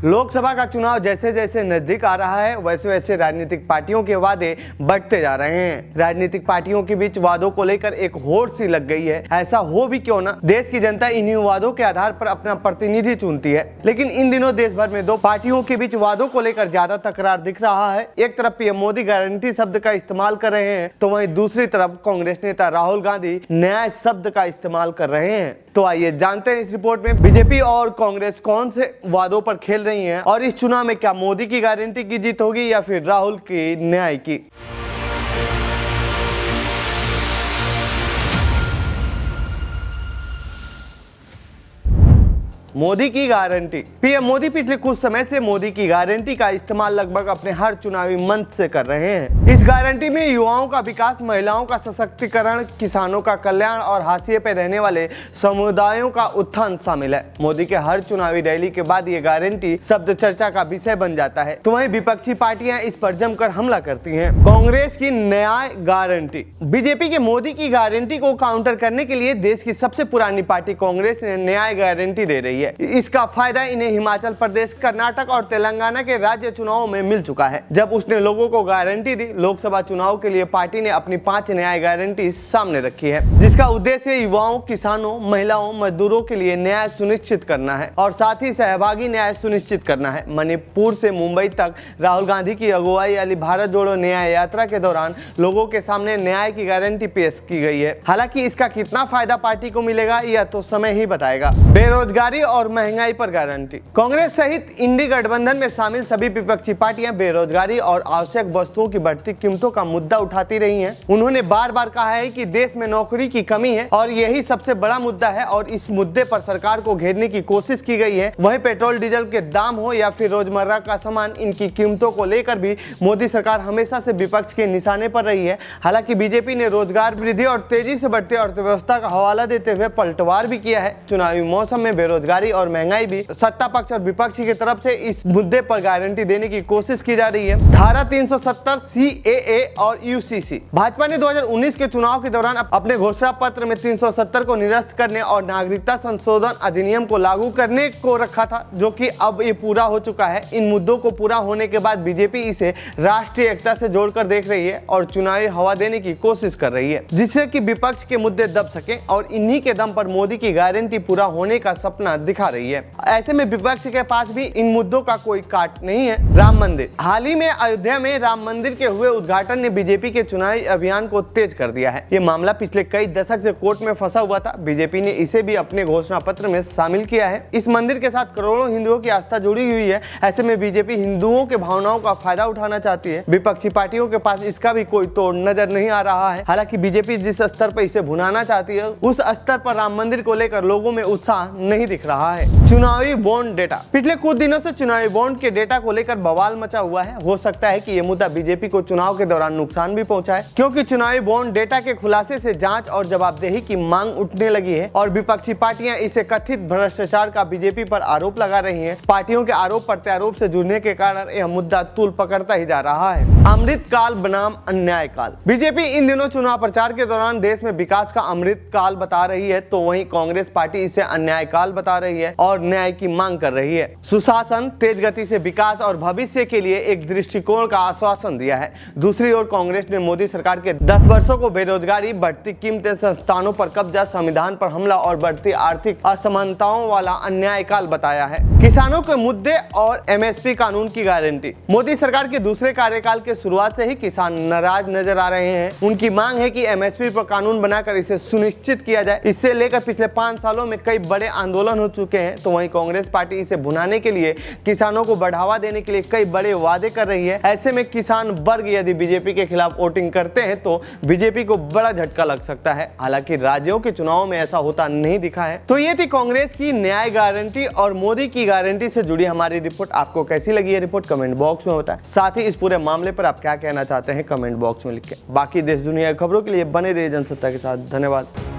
लोकसभा का चुनाव जैसे जैसे नजदीक आ रहा है वैसे वैसे राजनीतिक पार्टियों के वादे बढ़ते जा रहे हैं। राजनीतिक पार्टियों के बीच वादों को लेकर एक होड़ सी लग गई है। ऐसा हो भी क्यों ना, देश की जनता इन्हीं वादों के आधार पर अपना प्रतिनिधि चुनती है। लेकिन इन दिनों देश भर में दो पार्टियों के बीच वादों को लेकर ज्यादा तकरार दिख रहा है। एक तरफ पीएम मोदी गारंटी शब्द का इस्तेमाल कर रहे हैं तो वहीं दूसरी तरफ कांग्रेस नेता राहुल गांधी न्याय शब्द का इस्तेमाल कर रहे हैं। तो आइए जानते हैं इस रिपोर्ट में बीजेपी और कांग्रेस कौन से वादों पर खेल रही हैं और इस चुनाव में क्या मोदी की गारंटी की जीत होगी या फिर राहुल की न्याय की। मोदी की गारंटी। पीएम मोदी पिछले कुछ समय से मोदी की गारंटी का इस्तेमाल लगभग अपने हर चुनावी मंच से कर रहे हैं। इस गारंटी में युवाओं का विकास, महिलाओं का सशक्तिकरण, किसानों का कल्याण और हाशिए पे रहने वाले समुदायों का उत्थान शामिल है। मोदी के हर चुनावी रैली के बाद ये गारंटी शब्द चर्चा का विषय बन जाता है तो वहीं विपक्षी पार्टियां इस पर जमकर हमला करती हैं। कांग्रेस की न्याय गारंटी। बीजेपी के मोदी की गारंटी को काउंटर करने के लिए देश की सबसे पुरानी पार्टी कांग्रेस ने न्याय गारंटी दे रही है। इसका फायदा इन्हें हिमाचल प्रदेश, कर्नाटक और तेलंगाना के राज्य चुनावों में मिल चुका है। जब उसने लोगों को गारंटी दी, लोकसभा चुनाव के लिए पार्टी ने अपनी 5 न्याय गारंटी सामने रखी है, जिसका उद्देश्य युवाओं, किसानों, महिलाओं, मजदूरों के लिए न्याय सुनिश्चित करना है और साथ ही सहभागी न्याय सुनिश्चित करना है। मणिपुर से मुंबई तक राहुल गांधी की अगुवाई वाली भारत जोड़ो न्याय यात्रा के दौरान लोगों के सामने न्याय की गारंटी पेश की गई है। हालांकि इसका कितना फायदा पार्टी को मिलेगा यह तो समय ही बताएगा। बेरोजगारी और महंगाई पर गारंटी। कांग्रेस सहित इंडी गठबंधन में शामिल सभी विपक्षी पार्टियां बेरोजगारी और आवश्यक वस्तुओं की बढ़ती कीमतों का मुद्दा उठाती रही हैं। उन्होंने बार बार कहा है कि देश में नौकरी की कमी है और यही सबसे बड़ा मुद्दा है और इस मुद्दे पर सरकार को घेरने की कोशिश की गई है। वहीं पेट्रोल डीजल के दाम हो या फिर रोजमर्रा का सामान, इनकी कीमतों को लेकर भी मोदी सरकार हमेशा से विपक्ष के निशाने पर रही है। हालांकि बीजेपी ने रोजगार वृद्धि और तेजी से बढ़ती अर्थव्यवस्था का हवाला देते हुए पलटवार भी किया है। चुनावी मौसम में बेरोजगारी और महंगाई भी सत्ता पक्ष और विपक्ष की तरफ से इस मुद्दे पर गारंटी देने की कोशिश की जा रही है। धारा 370 CAA और UCC। भाजपा ने 2019 के चुनाव के दौरान अपने घोषणा पत्र में 370 को निरस्त करने और नागरिकता संशोधन अधिनियम को लागू करने को रखा था, जो कि अब ये पूरा हो चुका है। इन मुद्दों को पूरा होने के बाद बीजेपी इसे राष्ट्रीय एकता से जोड़कर देख रही है और चुनावी हवा देने की कोशिश कर रही है, जिससे कि विपक्ष के मुद्दे दब सके और इन्हीं के दम पर मोदी की गारंटी पूरा होने का सपना दिखा रही है। ऐसे में विपक्ष के पास भी इन मुद्दों का कोई काट नहीं है। राम मंदिर। हाल ही में अयोध्या में राम मंदिर के हुए उद्घाटन ने बीजेपी के चुनावी अभियान को तेज कर दिया है। ये मामला पिछले कई दशक से कोर्ट में फंसा हुआ था। बीजेपी ने इसे भी अपने घोषणा पत्र में शामिल किया है। इस मंदिर के साथ करोड़ों हिंदुओं की आस्था जुड़ी हुई है। ऐसे में बीजेपी हिंदुओं के भावनाओं का फायदा उठाना चाहती है। विपक्षी पार्टियों के पास इसका भी कोई तोड़ नजर नहीं आ रहा है। हालांकि बीजेपी जिस स्तर पर इसे भुनाना चाहती है उस स्तर पर राम मंदिर को लेकर लोगों में उत्साह नहीं दिख रहा है। चुनावी बॉन्ड डेटा। पिछले कुछ दिनों से चुनावी बॉन्ड के डेटा को लेकर बवाल मचा हुआ है। हो सकता है कि यह मुद्दा बीजेपी को चुनाव के दौरान नुकसान भी पहुंचाए, क्योंकि चुनावी बॉन्ड डेटा के खुलासे से जांच और जवाबदेही की मांग उठने लगी है और विपक्षी पार्टियां इसे कथित भ्रष्टाचार का बीजेपी पर आरोप लगा रही हैं। पार्टियों के आरोप प्रत्यारोप से जुड़ने के कारण यह मुद्दा तूल पकड़ता ही जा रहा है। अमृत काल बनाम अन्याय काल। बीजेपी इन दिनों चुनाव प्रचार के दौरान देश में विकास का अमृत काल बता रही है तो वहीं कांग्रेस पार्टी इसे अन्याय काल बता रही है और न्याय की मांग कर रही है। सुशासन, तेज गति से विकास और भविष्य के लिए एक दृष्टिकोण का आश्वासन दिया है। दूसरी ओर कांग्रेस ने मोदी सरकार के 10 वर्षों को बेरोजगारी, बढ़ती कीमतें, संस्थानों पर कब्जा, संविधान पर हमला और बढ़ती आर्थिक असमानताओं वाला अन्याय काल बताया है। किसानों के मुद्दे और MSP कानून की गारंटी। मोदी सरकार के दूसरे कार्यकाल के शुरुआत से ही किसान नाराज नजर आ रहे हैं। उनकी मांग है कि MSP पर कानून बनाकर इसे सुनिश्चित किया जाए। इससे लेकर पिछले 5 सालों में कई बड़े आंदोलन हो चुके हैं तो वहीं कांग्रेस पार्टी इसे भुनाने के लिए, किसानों को बढ़ावा देने के लिए कई बड़े वादे कर रही है। ऐसे में किसान वर्ग यदि बीजेपी के खिलाफ वोटिंग करते हैं तो बीजेपी को बड़ा झटका लग सकता है। हालांकि राज्यों के चुनाव में ऐसा होता नहीं दिखा है। तो ये थी कांग्रेस की न्याय गारंटी और मोदी की गारंटी से जुड़ी हमारी रिपोर्ट। आपको कैसी लगी ये रिपोर्ट कमेंट बॉक्स में बताएं। साथ ही इस पूरे मामले पर आप क्या कहना चाहते हैं कमेंट बॉक्स में लिख के। बाकी देश दुनिया की खबरों के लिए बने रहिए जनसत्ता के साथ। धन्यवाद।